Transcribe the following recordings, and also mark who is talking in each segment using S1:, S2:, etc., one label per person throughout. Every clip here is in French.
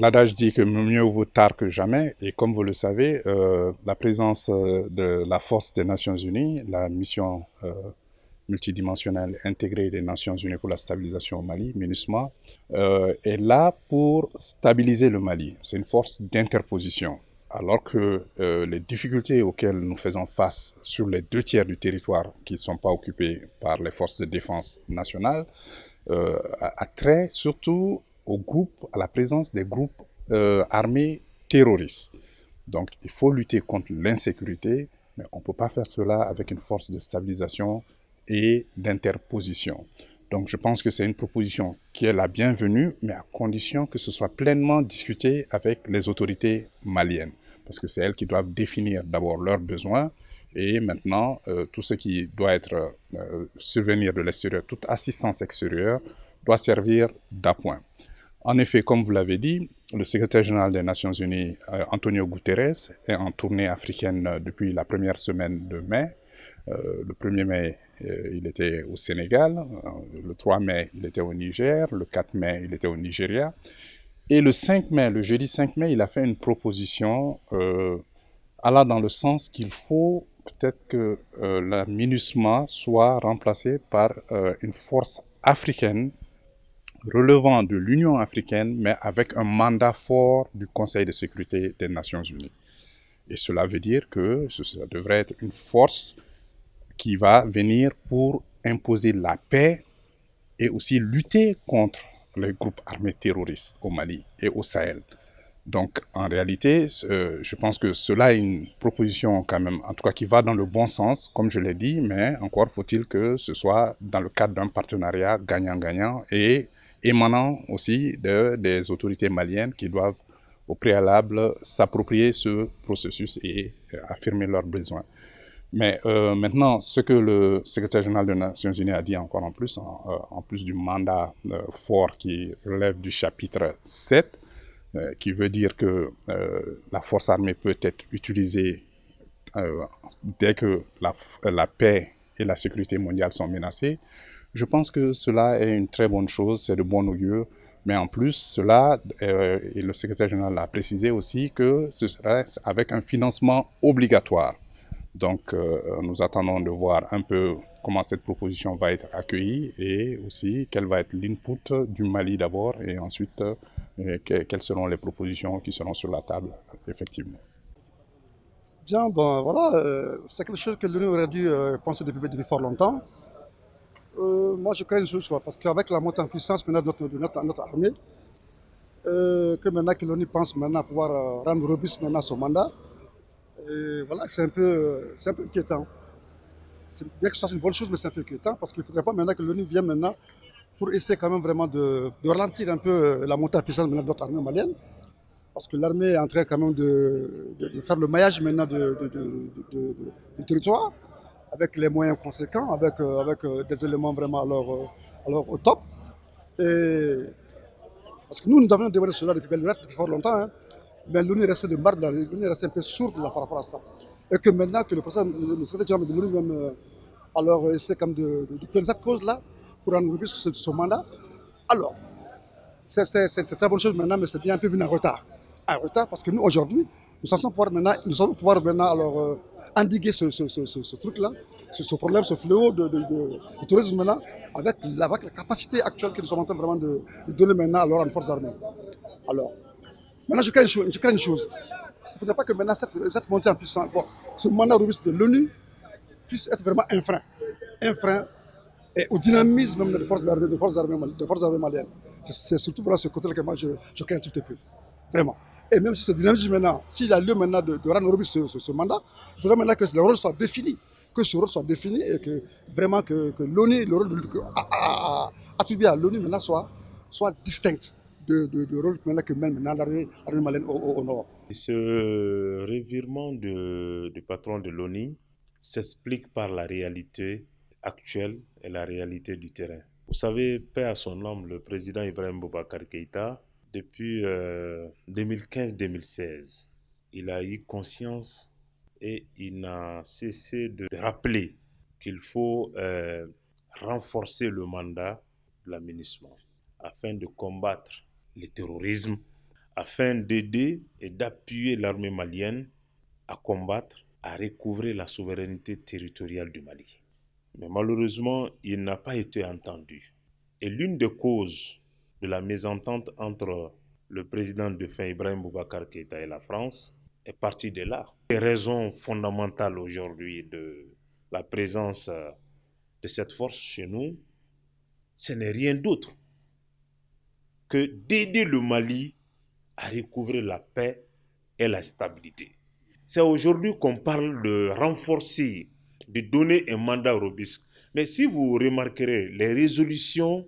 S1: L'adage dit que mieux vaut tard que jamais, et comme vous le savez, la présence de la force des Nations Unies, la mission multidimensionnelle intégrée des Nations Unies pour la stabilisation au Mali, MINUSMA, est là pour stabiliser le Mali. C'est une force d'interposition. Alors que les difficultés auxquelles nous faisons face sur les 2 tiers du territoire qui ne sont pas occupés par les forces de défense nationales, a trait surtout à la présence des groupes armés terroristes. Donc il faut lutter contre l'insécurité, mais on ne peut pas faire cela avec une force de stabilisation et d'interposition. Donc je pense que c'est une proposition qui est la bienvenue, mais à condition que ce soit pleinement discuté avec les autorités maliennes, parce que c'est elles qui doivent définir d'abord leurs besoins, et maintenant tout ce qui doit être survenir de l'extérieur, toute assistance extérieure doit servir d'appoint. En effet, comme vous l'avez dit, le secrétaire général des Nations Unies, Antonio Guterres, est en tournée africaine depuis la première semaine de mai. Le 1er mai, il était au Sénégal. Le 3 mai, il était au Niger. Le 4 mai, il était au Nigeria. Et le 5 mai, le jeudi 5 mai, il a fait une proposition allant dans le sens qu'il faut peut-être que la MINUSMA soit remplacée par une force africaine relevant de l'Union africaine, mais avec un mandat fort du Conseil de sécurité des Nations Unies. Et cela veut dire que ça devrait être une force qui va venir pour imposer la paix et aussi lutter contre les groupes armés terroristes au Mali et au Sahel. Donc, en réalité, je pense que cela est une proposition quand même, en tout cas qui va dans le bon sens, comme je l'ai dit, mais encore faut-il que ce soit dans le cadre d'un partenariat gagnant-gagnant et émanant aussi des autorités maliennes qui doivent au préalable s'approprier ce processus et affirmer leurs besoins. Mais maintenant, ce que le secrétaire général des Nations Unies a dit encore en plus du mandat fort qui relève du chapitre 7, qui veut dire que la force armée peut être utilisée dès que la paix et la sécurité mondiale sont menacées. Je pense que cela est une très bonne chose, c'est de bon augure. Mais en plus, cela, et le secrétaire général a précisé aussi que ce serait avec un financement obligatoire. Donc, nous attendons de voir un peu comment cette proposition va être accueillie et aussi quel va être l'input du Mali d'abord et ensuite quelles seront les propositions qui seront sur la table, effectivement.
S2: Bien, bon, voilà, c'est quelque chose que l'Union aurait dû penser depuis fort longtemps. Moi, je crains une chose, parce qu'avec la montée en puissance maintenant de notre armée, que maintenant que l'ONU pense maintenant pouvoir rendre robuste maintenant son mandat, et voilà, c'est un peu inquiétant. C'est bien que ce soit une bonne chose, mais c'est un peu inquiétant parce qu'il ne faudrait pas maintenant que l'ONU vienne maintenant pour essayer quand même vraiment de ralentir un peu la montée en puissance maintenant de notre armée malienne. Parce que l'armée est en train quand même de faire le maillage maintenant du territoire avec les moyens conséquents, avec des éléments vraiment alors au top. Et parce que nous avions demandé cela depuis belle lurette, depuis fort longtemps, hein, mais l'ONU est restée de marde, l'ONU est restée un peu sourde là, par rapport à ça. Et que maintenant que le secrétaire général de l'ONU même alors essaie comme de prendre cette cause-là pour en ouvrir son mandat, alors c'est une très bonne chose maintenant, mais c'est bien un peu venu en retard. En retard parce que nous, aujourd'hui, nous allons pouvoir maintenant alors, endiguer ce truc-là, problème, ce fléau de tourisme maintenant, avec la capacité actuelle que nous sommes en train vraiment de donner maintenant alors à une force d'armée. Alors, maintenant, je crains une chose. Il ne faudrait pas que maintenant cette montée en puissance, bon, ce mandat robuste de l'ONU puisse être vraiment un frein. Un frein et au dynamisme même des forces armées maliennes. C'est surtout voilà ce côté-là que moi je crains un tout petit peu. Vraiment. Et même si ce dynamisme maintenant, s'il a lieu maintenant de rendre robuste ce mandat, il faudrait maintenant que le rôle soit défini. Que ce rôle soit défini et que vraiment que l'ONU, le rôle attribué à l'ONU maintenant soit distinct de rôle maintenant que mène maintenant l'armée malienne au nord.
S3: Ce revirement du patron de l'ONU s'explique par la réalité actuelle et la réalité du terrain. Vous savez, paix à son nom, le président Ibrahim Boubacar Keïta, depuis 2015-2016, il a eu conscience et il n'a cessé de rappeler qu'il faut renforcer le mandat de la MINUSMA afin de combattre le terrorisme, afin d'aider et d'appuyer l'armée malienne à combattre, à recouvrer la souveraineté territoriale du Mali. Mais malheureusement, il n'a pas été entendu. Et l'une des causes de la mésentente entre le président défunt Ibrahim Boubacar Keïta et la France est partie de là. Les raisons fondamentales aujourd'hui de la présence de cette force chez nous, ce n'est rien d'autre que d'aider le Mali à recouvrer la paix et la stabilité. C'est aujourd'hui qu'on parle de renforcer, de donner un mandat au Robisque. Mais si vous remarquerez les résolutions,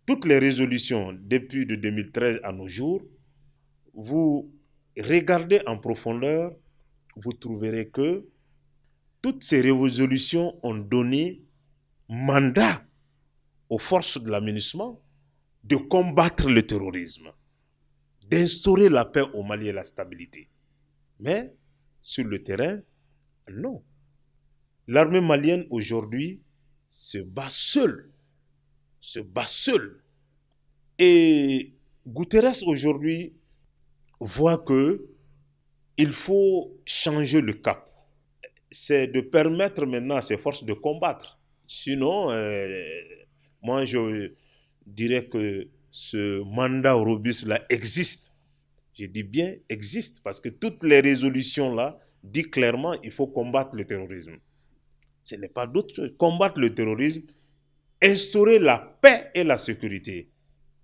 S3: toutes les résolutions depuis de 2013 à nos jours, vous regardez en profondeur, vous trouverez que toutes ces résolutions ont donné mandat aux forces de l'aménagement de combattre le terrorisme, d'instaurer la paix au Mali et la stabilité. Mais sur le terrain, non. L'armée malienne aujourd'hui se bat seule. Et Guterres aujourd'hui voit que il faut changer le cap. C'est de permettre maintenant à ces forces de combattre. Sinon, moi je dirais que ce mandat robuste-là existe. Je dis bien existe parce que toutes les résolutions-là disent clairement qu'il faut combattre le terrorisme. Ce n'est pas d'autre chose. Combattre le terrorisme, instaurer la paix et la sécurité.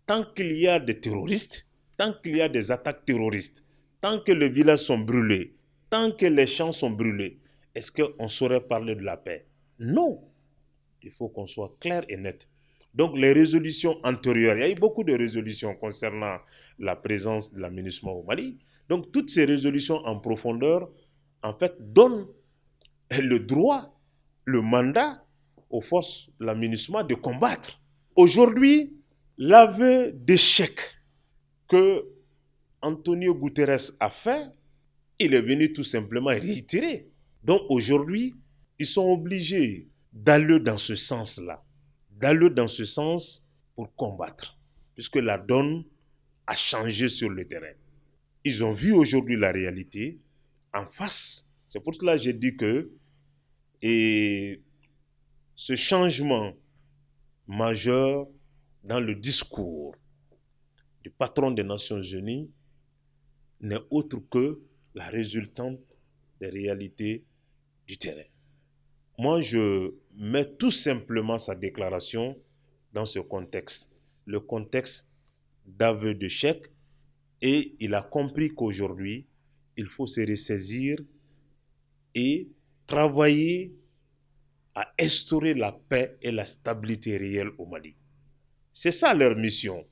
S3: Tant qu'il y a des terroristes, tant qu'il y a des attaques terroristes, tant que les villages sont brûlés, tant que les champs sont brûlés, est-ce qu'on saurait parler de la paix? Non. Il faut qu'on soit clair et net. Donc les résolutions antérieures, il y a eu beaucoup de résolutions concernant la présence de l'aménagement au Mali. Donc toutes ces résolutions en profondeur, en fait, donnent le droit, le mandat aux forces de l'aménagement de combattre. Aujourd'hui, l'aveu d'échec que Antonio Guterres a fait, il est venu tout simplement réitérer. Donc aujourd'hui, ils sont obligés d'aller dans ce sens-là, d'aller dans ce sens pour combattre, puisque la donne a changé sur le terrain. Ils ont vu aujourd'hui la réalité en face. C'est pour cela que j'ai dit que ce changement majeur dans le discours du patron des Nations Unies n'est autre que la résultante des réalités du terrain. Moi, je mets tout simplement sa déclaration dans ce contexte, le contexte d'aveu d'échec, et il a compris qu'aujourd'hui, il faut se ressaisir et travailler à instaurer la paix et la stabilité réelle au Mali. C'est ça leur mission.